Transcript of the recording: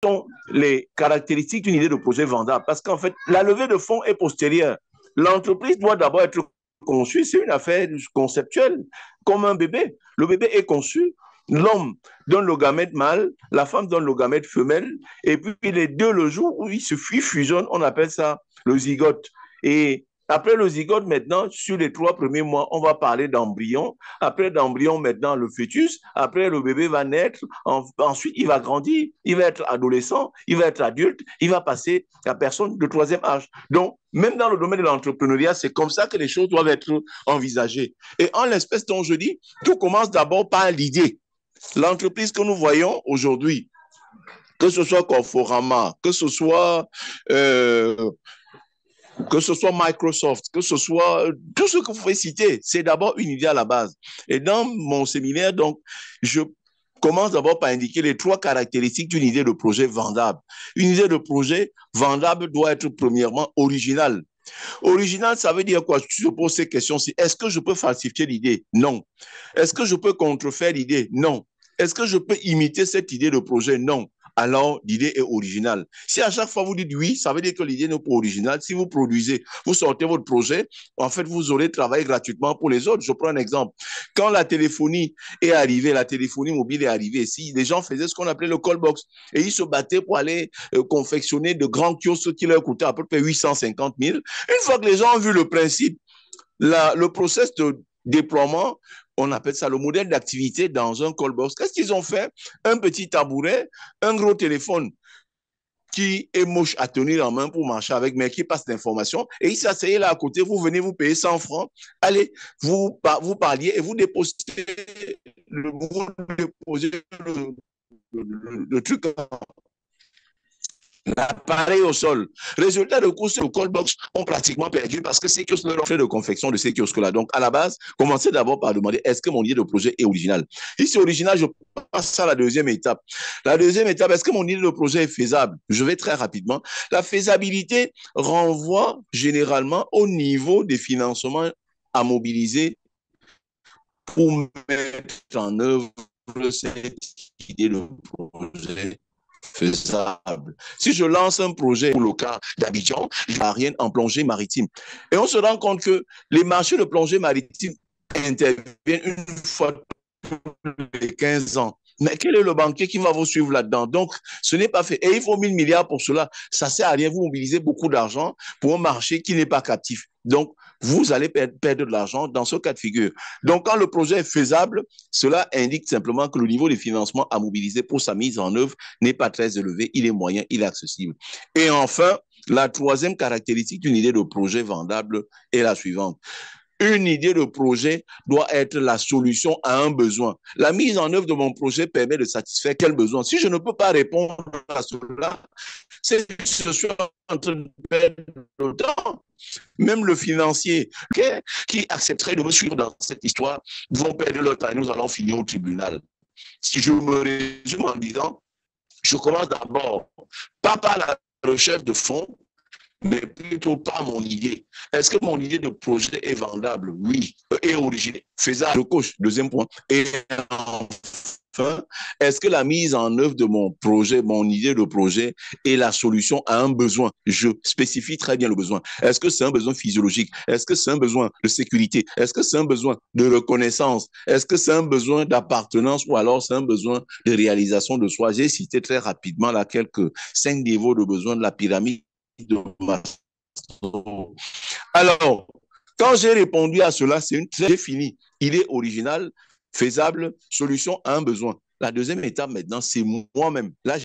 sont les caractéristiques d'une idée de projet vendable? Parce qu'en fait, la levée de fonds est postérieure. L'entreprise doit d'abord être conçue, c'est une affaire conceptuelle, comme un bébé. Le bébé est conçu, l'homme donne le gamète mâle, la femme donne le gamète femelle, et puis les deux, le jour où ils se fusionnent, on appelle ça le zygote. Et après le zygote, maintenant, sur les 3 premiers mois, on va parler d'embryon. Après l'embryon, maintenant, le fœtus. Après, le bébé va naître. Ensuite, il va grandir. Il va être adolescent. Il va être adulte. Il va passer à personne de troisième âge. Donc, même dans le domaine de l'entrepreneuriat, c'est comme ça que les choses doivent être envisagées. Et en l'espèce dont je dis, tout commence d'abord par l'idée. L'entreprise que nous voyons aujourd'hui, que ce soit Conforama, que ce soit Microsoft, que ce soit tout ce que vous pouvez citer, c'est d'abord une idée à la base. Et dans mon séminaire, donc, je commence d'abord par indiquer les 3 caractéristiques d'une idée de projet vendable. Une idée de projet vendable doit être premièrement originale. Original, ça veut dire quoi? Tu te poses ces questions-ci. Est-ce que je peux falsifier l'idée? Non. Est-ce que je peux contrefaire l'idée? Non. Est-ce que je peux imiter cette idée de projet? Non. Alors, l'idée est originale. Si à chaque fois vous dites oui, ça veut dire que l'idée n'est pas originale. Si vous produisez, vous sortez votre projet, en fait, vous aurez travaillé gratuitement pour les autres. Je prends un exemple. Quand la téléphonie est arrivée, la téléphonie mobile est arrivée ici, les gens faisaient ce qu'on appelait le call box et ils se battaient pour aller confectionner de grands kiosques qui leur coûtaient à peu près 850 000. Une fois que les gens ont vu le principe, le process de déploiement, on appelle ça le modèle d'activité dans un call box. Qu'est-ce qu'ils ont fait? Un petit tabouret, un gros téléphone qui est moche à tenir en main pour marcher avec, mais qui passe l'information. Et il s'asseyait là à côté, vous venez vous payer 100 francs. Allez, vous parliez et vous déposez le truc, l'appareil au sol. Résultat de course, le call box ont pratiquement perdu parce que ces kiosques leur ont fait de confection de ces kiosques-là. Donc, à la base, commencez d'abord par demander est-ce que mon idée de projet est original? Si c'est original, je passe à la deuxième étape. La deuxième étape, est-ce que mon idée de projet est faisable? Je vais très rapidement. La faisabilité renvoie généralement au niveau des financements à mobiliser pour mettre en œuvre cette idée de projet faisable. Si je lance un projet pour le cas d'Abidjan, il n'y a rien en plongée maritime. Et on se rend compte que les marchés de plongée maritime interviennent une fois tous les 15 ans. Mais quel est le banquier qui va vous suivre là-dedans? Donc, ce n'est pas fait. Et il faut 1000 milliards pour cela. Ça ne sert à rien. Vous mobilisez beaucoup d'argent pour un marché qui n'est pas captif. Donc, vous allez perdre de l'argent dans ce cas de figure. Donc, quand le projet est faisable, cela indique simplement que le niveau de financement à mobiliser pour sa mise en œuvre n'est pas très élevé. Il est moyen, il est accessible. Et enfin, la troisième caractéristique d'une idée de projet vendable est la suivante. Une idée de projet doit être la solution à un besoin. La mise en œuvre de mon projet permet de satisfaire quel besoin? Si je ne peux pas répondre à cela, c'est que je suis en train de perdre le temps. Même le financier qui accepterait de me suivre dans cette histoire vont perdre leur temps et nous allons finir au tribunal. Si je me résume en disant, je commence d'abord pas par la recherche de fonds, mais plutôt pas mon idée. Est-ce que mon idée de projet est vendable? Oui. Et originale, faisable. Je coche, deuxième point. Et enfin, est-ce que la mise en œuvre de mon projet, mon idée de projet est la solution à un besoin? Je spécifie très bien le besoin. Est-ce que c'est un besoin physiologique? Est-ce que c'est un besoin de sécurité? Est-ce que c'est un besoin de reconnaissance? Est-ce que c'est un besoin d'appartenance ou alors c'est un besoin de réalisation de soi? J'ai cité très rapidement là quelques 5 niveaux de besoins de la pyramide de Maslow. Alors, quand j'ai répondu à cela, c'est une très fini. Il est original, faisable, solution à un besoin. La deuxième étape maintenant, c'est moi-même. Là,